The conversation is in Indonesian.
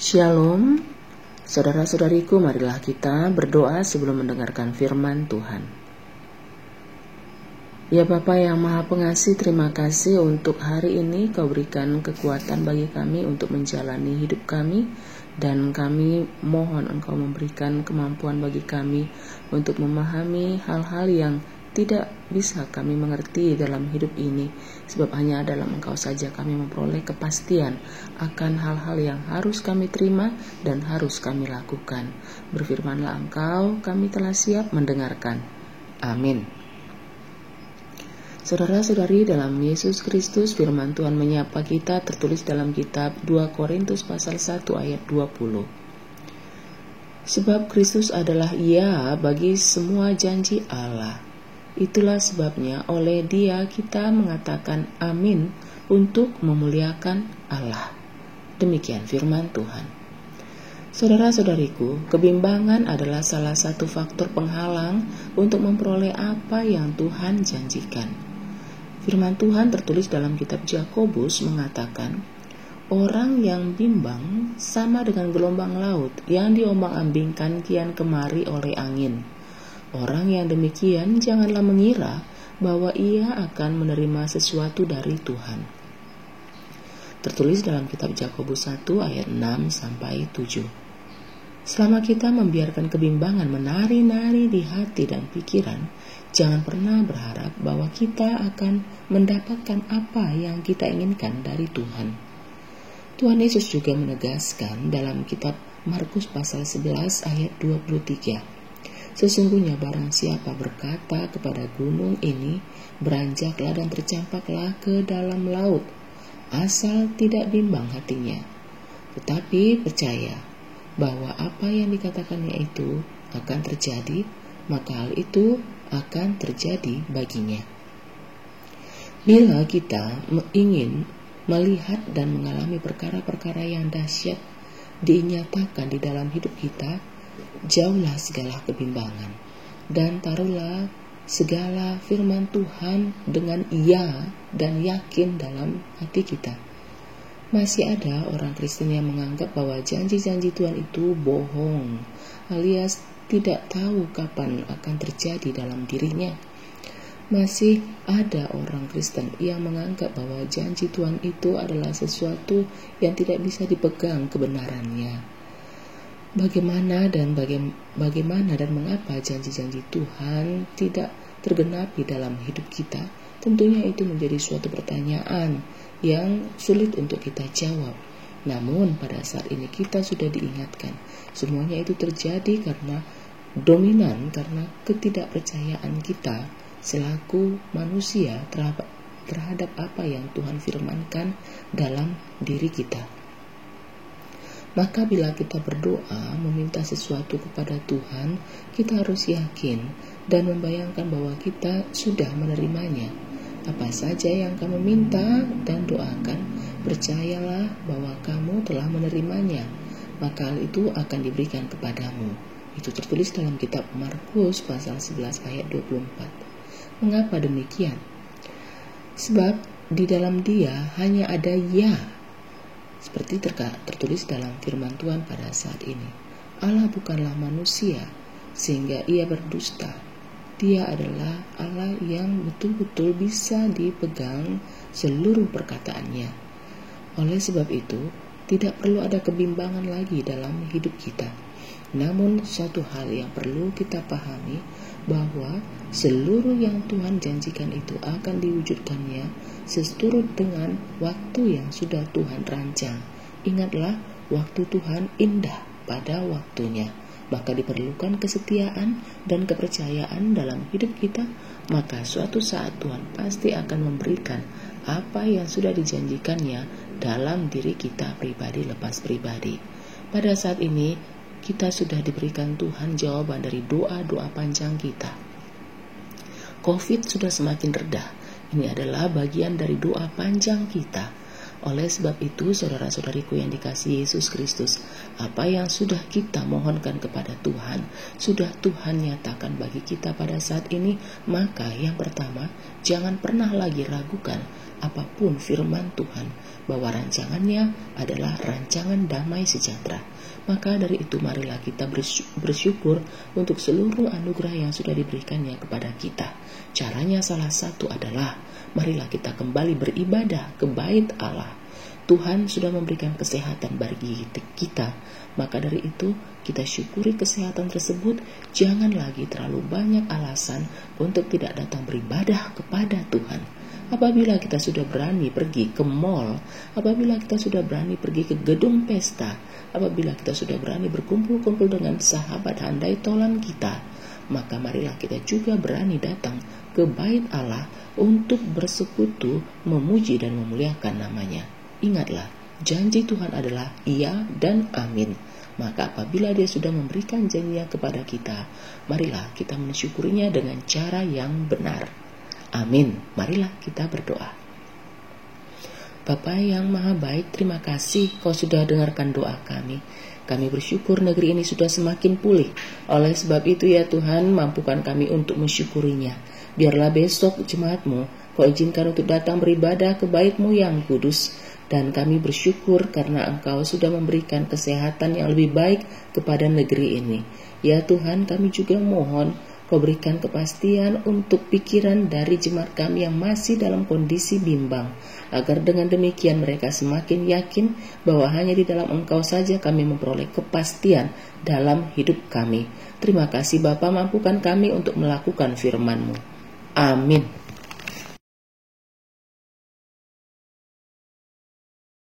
Shalom, saudara-saudariku, marilah kita berdoa sebelum mendengarkan firman Tuhan. Ya Bapa yang Maha Pengasih, terima kasih untuk hari ini Kau berikan kekuatan bagi kami untuk menjalani hidup kami, dan kami mohon Engkau memberikan kemampuan bagi kami untuk memahami hal-hal yang tidak bisa kami mengerti dalam hidup ini, sebab hanya dalam Engkau saja kami memperoleh kepastian akan hal-hal yang harus kami terima dan harus kami lakukan. Berfirmanlah Engkau, kami telah siap mendengarkan. Amin. Saudara-saudari dalam Yesus Kristus, firman Tuhan menyapa kita tertulis dalam kitab 2 Korintus pasal 1 ayat 20. Sebab Kristus adalah ya bagi semua janji Allah. Itulah sebabnya oleh Dia kita mengatakan amin untuk memuliakan Allah. Demikian firman Tuhan. Saudara-saudariku, kebimbangan adalah salah satu faktor penghalang untuk memperoleh apa yang Tuhan janjikan. Firman Tuhan tertulis dalam kitab Yakobus mengatakan, orang yang bimbang sama dengan gelombang laut yang diombang-ambingkan kian kemari oleh angin. Orang yang demikian janganlah mengira bahwa ia akan menerima sesuatu dari Tuhan. Tertulis dalam kitab Yakobus 1 ayat 6-7. Selama kita membiarkan kebimbangan menari-nari di hati dan pikiran, jangan pernah berharap bahwa kita akan mendapatkan apa yang kita inginkan dari Tuhan. Tuhan Yesus juga menegaskan dalam kitab Markus pasal 11 ayat 23. Sesungguhnya barang siapa berkata kepada gunung ini, beranjaklah dan tercampaklah ke dalam laut, asal tidak bimbang hatinya, tetapi percaya bahwa apa yang dikatakannya itu akan terjadi, maka hal itu akan terjadi baginya. Bila kita ingin melihat dan mengalami perkara-perkara yang dahsyat dinyatakan di dalam hidup kita, jauhlah segala kebimbangan dan taruhlah segala firman Tuhan dengan iya dan yakin dalam hati kita. Masih ada orang Kristen yang menganggap bahwa janji-janji Tuhan itu bohong, alias tidak tahu kapan akan terjadi dalam dirinya. Masih ada orang Kristen yang menganggap bahwa janji Tuhan itu adalah sesuatu yang tidak bisa dipegang kebenarannya. Bagaimana dan mengapa janji-janji Tuhan tidak tergenapi dalam hidup kita? Tentunya itu menjadi suatu pertanyaan yang sulit untuk kita jawab. Namun pada saat ini kita sudah diingatkan, semuanya itu terjadi karena ketidakpercayaan kita selaku manusia terhadap apa yang Tuhan firmankan dalam diri kita. Maka bila kita berdoa meminta sesuatu kepada Tuhan, kita harus yakin dan membayangkan bahwa kita sudah menerimanya. Apa saja yang kamu minta dan doakan, percayalah bahwa kamu telah menerimanya, maka hal itu akan diberikan kepadamu. Itu tertulis dalam kitab Markus pasal 11 ayat 24. Mengapa demikian? Sebab di dalam Dia hanya ada ya. Seperti tertulis dalam firman Tuhan pada saat ini. Allah bukanlah manusia sehingga ia berdusta. Dia adalah Allah yang betul-betul bisa dipegang seluruh perkataannya. Oleh sebab itu, tidak perlu ada kebimbangan lagi dalam hidup kita. Namun suatu hal yang perlu kita pahami, bahwa seluruh yang Tuhan janjikan itu akan diwujudkannya seturut dengan waktu yang sudah Tuhan rancang. Ingatlah, waktu Tuhan indah pada waktunya. Maka diperlukan kesetiaan dan kepercayaan dalam hidup kita, maka suatu saat Tuhan pasti akan memberikan apa yang sudah dijanjikannya dalam diri kita pribadi lepas pribadi. Pada saat ini kita sudah diberikan Tuhan jawaban dari doa-doa panjang kita. COVID sudah semakin redah. Ini adalah bagian dari doa panjang kita. Oleh sebab itu, saudara-saudariku yang dikasihi Yesus Kristus, apa yang sudah kita mohonkan kepada Tuhan, sudah Tuhan nyatakan bagi kita pada saat ini. Maka yang pertama, Jangan pernah lagi ragukan apapun firman Tuhan, bahwa rancangannya adalah rancangan damai sejahtera. Maka dari itu marilah kita bersyukur untuk seluruh anugerah yang sudah diberikannya kepada kita. Caranya salah satu adalah marilah kita kembali beribadah ke bait Allah. Tuhan sudah memberikan kesehatan bagi kita. Maka dari itu kita syukuri kesehatan tersebut. Jangan lagi terlalu banyak alasan untuk tidak datang beribadah kepada Tuhan. Apabila kita sudah berani pergi ke mall, apabila kita sudah berani pergi ke gedung pesta, apabila kita sudah berani berkumpul-kumpul dengan sahabat handai tolan kita, maka marilah kita juga berani datang ke bait Allah untuk bersekutu, memuji dan memuliakan namanya. Ingatlah, janji Tuhan adalah iya dan amin. Maka apabila Dia sudah memberikan janjinya kepada kita, marilah kita mensyukurinya dengan cara yang benar. Amin. Marilah kita berdoa. Bapa yang maha baik, terima kasih Kau sudah dengarkan doa kami. Kami bersyukur negeri ini sudah semakin pulih. Oleh sebab itu ya Tuhan, mampukan kami untuk mensyukurinya. Biarlah besok jemaat-Mu Kau izinkan untuk datang beribadah ke bait-Mu yang kudus. Dan kami bersyukur karena Engkau sudah memberikan kesehatan yang lebih baik kepada negeri ini. Ya Tuhan, kami juga mohon Kau berikan kepastian untuk pikiran dari jemaat kami yang masih dalam kondisi bimbang, agar dengan demikian mereka semakin yakin bahwa hanya di dalam Engkau saja kami memperoleh kepastian dalam hidup kami. Terima kasih Bapa, mampukan kami untuk melakukan firman-Mu. Amin.